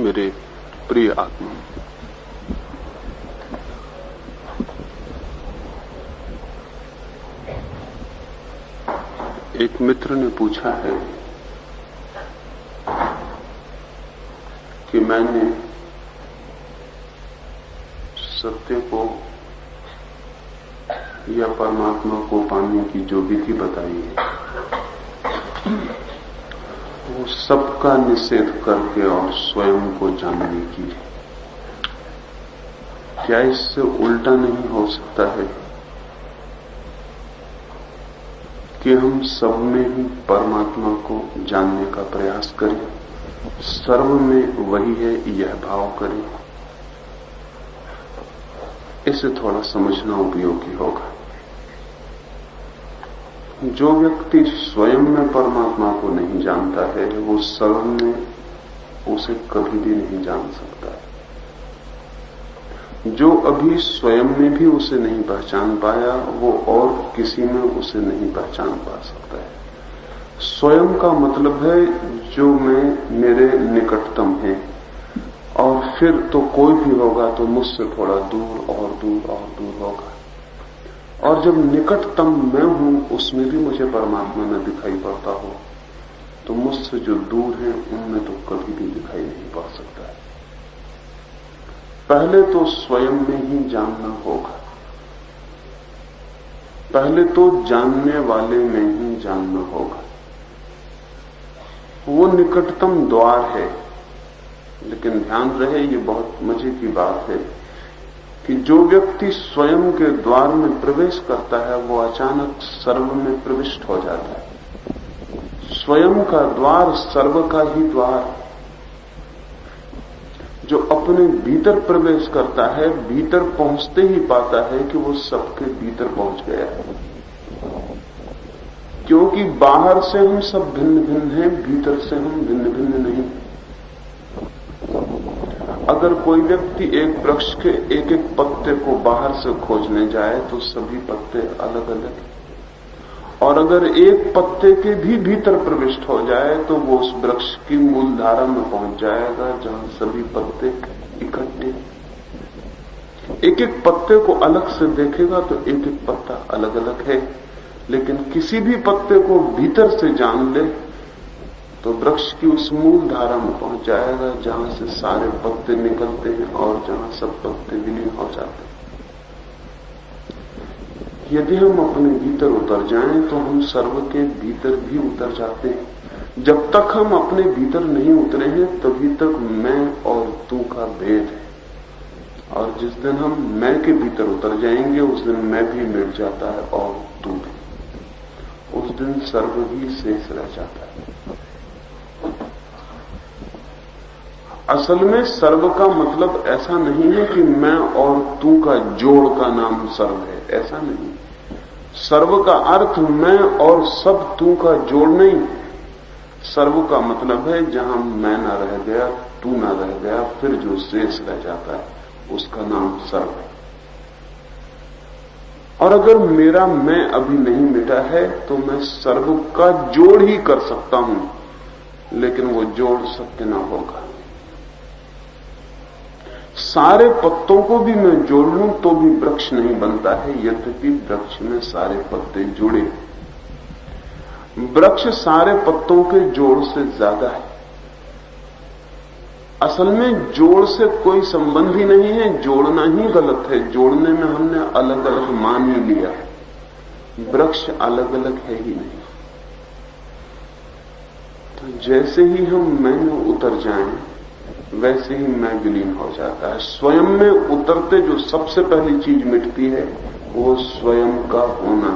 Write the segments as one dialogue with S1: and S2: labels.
S1: मेरे प्रिय आत्मा, एक मित्र ने पूछा है कि मैंने सत्य को या परमात्मा को पाने की जो विधि बताई है वो सबका निषेध करके और स्वयं को जानने की है। क्या इससे उल्टा नहीं हो सकता है कि हम सब में ही परमात्मा को जानने का प्रयास करें, सर्व में वही है यह भाव करें? इसे थोड़ा समझना उपयोगी होगा। जो व्यक्ति स्वयं में परमात्मा को नहीं जानता है वो सर्व में उसे कभी भी नहीं जान सकता है। जो अभी स्वयं में भी उसे नहीं पहचान पाया वो और किसी में उसे नहीं पहचान पा सकता है। स्वयं का मतलब है जो मैं मेरे निकटतम है, और फिर तो कोई भी होगा तो मुझसे थोड़ा दूर और दूर और दूर होगा, और जब निकटतम मैं हूं उसमें भी मुझे परमात्मा न दिखाई पड़ता हो तो मुझसे जो दूर है उनमें तो कभी भी दिखाई नहीं पड़ सकता है। पहले तो स्वयं में ही जानना होगा, पहले तो जानने वाले में ही जानना होगा। वो निकटतम द्वार है, लेकिन ध्यान रहे ये बहुत मजे की बात है कि जो व्यक्ति स्वयं के द्वार में प्रवेश करता है वो अचानक सर्व में प्रविष्ट हो जाता है। स्वयं का द्वार सर्व का ही द्वार। जो अपने भीतर प्रवेश करता है भीतर पहुंचते ही पाता है कि वो सबके भीतर पहुंच गया है, क्योंकि बाहर से हम सब भिन्न भिन्न हैं, भीतर से हम भिन्न भिन्न नहीं। अगर कोई व्यक्ति एक वृक्ष के एक एक पत्ते को बाहर से खोजने जाए तो सभी पत्ते अलग अलग हैं, और अगर एक पत्ते के भी भीतर प्रविष्ट हो जाए तो वो उस वृक्ष की मूलधारा में पहुंच जाएगा जहां सभी पत्ते इकट्ठे। एक एक पत्ते को अलग से देखेगा तो एक एक पत्ता अलग अलग है, लेकिन किसी भी पत्ते को भीतर से जान ले तो वृक्ष की उस मूल धारा में पहुंच जाएगा जहां से सारे पत्ते निकलते हैं और जहां सब पत्ते विलीन हो जाते हैं। यदि हम अपने भीतर उतर जाएं तो हम सर्व के भीतर भी उतर जाते हैं। जब तक हम अपने भीतर नहीं उतरे हैं तभी तक मैं और तू का भेद है, और जिस दिन हम मैं के भीतर उतर जाएंगे उस दिन मैं भी मिट जाता है और तू भी। उस दिन सर्व ही शेष रह जाता है। असल में सर्व का मतलब ऐसा नहीं है कि मैं और तू का जोड़ का नाम सर्व है, ऐसा नहीं। सर्व का अर्थ मैं और सब तू का जोड़ नहीं। सर्व का मतलब है जहां मैं ना रह गया, तू ना रह गया, फिर जो शेष रह जाता है उसका नाम सर्व है। और अगर मेरा मैं अभी नहीं मिटा है तो मैं सर्व का जोड़ ही कर सकता हूं, लेकिन वो जोड़ सत्य ना होगा। सारे पत्तों को भी मैं जोड़ लूं तो भी वृक्ष नहीं बनता है, यद्यपि वृक्ष में सारे पत्ते जुड़े। वृक्ष सारे पत्तों के जोड़ से ज्यादा है। असल में जोड़ से कोई संबंध ही नहीं है, जोड़ना ही गलत है। जोड़ने में हमने अलग अलग मान ही लिया है, वृक्ष अलग अलग है ही नहीं। तो जैसे ही हम मैं में उतर जाएं वैसे ही मैं विलीन हो जाता है। स्वयं में उतरते जो सबसे पहली चीज मिटती है वो स्वयं का होना,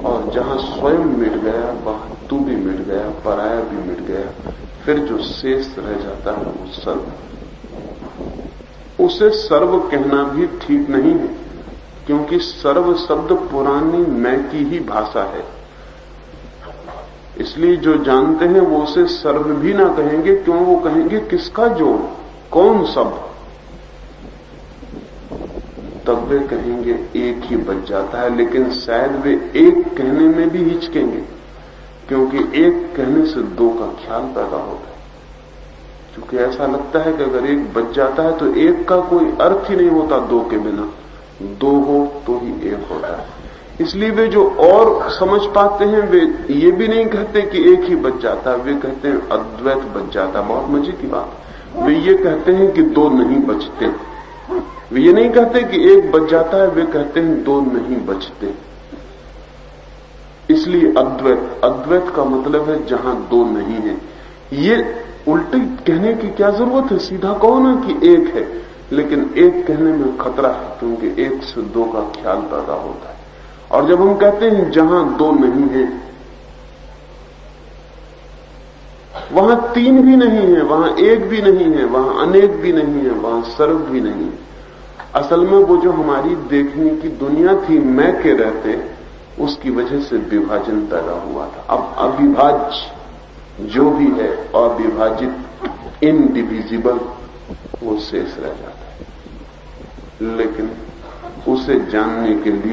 S1: और जहां स्वयं मिट गया वहां तू भी मिट गया, पराया भी मिट गया, फिर जो शेष रह जाता है वो सर्व। उसे सर्व कहना भी ठीक नहीं है, क्योंकि सर्व शब्द पुरानी मैं की ही भाषा है। इसलिए जो जानते हैं वो उसे सर्व भी ना कहेंगे। क्यों? वो कहेंगे किसका जोड़, कौन सब? तब वे कहेंगे एक ही बच जाता है, लेकिन शायद वे एक कहने में भी हिचकेंगे, क्योंकि एक कहने से दो का ख्याल पैदा होता है। क्योंकि ऐसा लगता है कि अगर एक बच जाता है तो एक का कोई अर्थ ही नहीं होता दो के बिना, दो हो तो ही एक होता है। इसलिए वे जो और समझ पाते हैं वे ये भी नहीं कहते कि एक ही बच जाता है, वे कहते हैं अद्वैत बच जाता है। बहुत मजे की बात, वे ये कहते हैं कि दो नहीं बचते। वे ये नहीं कहते कि एक बच जाता है, वे कहते हैं दो नहीं बचते। इसलिए अद्वैत, अद्वैत का मतलब है जहां दो नहीं है। ये उल्टे कहने की क्या जरूरत है, सीधा कहो ना कि एक है। लेकिन एक कहने में खतरा है, क्योंकि एक से दो का ख्याल पैदा होता है। और जब हम कहते हैं जहां दो नहीं है, वहां तीन भी नहीं है, वहां एक भी नहीं है, वहां अनेक भी नहीं है, वहां सर्व भी नहीं है। असल में वो जो हमारी देखने की दुनिया थी मैं के रहते, उसकी वजह से विभाजन पैदा हुआ था। अब अविभाज्य जो भी है, अविभाजित, इनडिविजिबल, वो शेष रह जाता है। लेकिन उसे जानने के लिए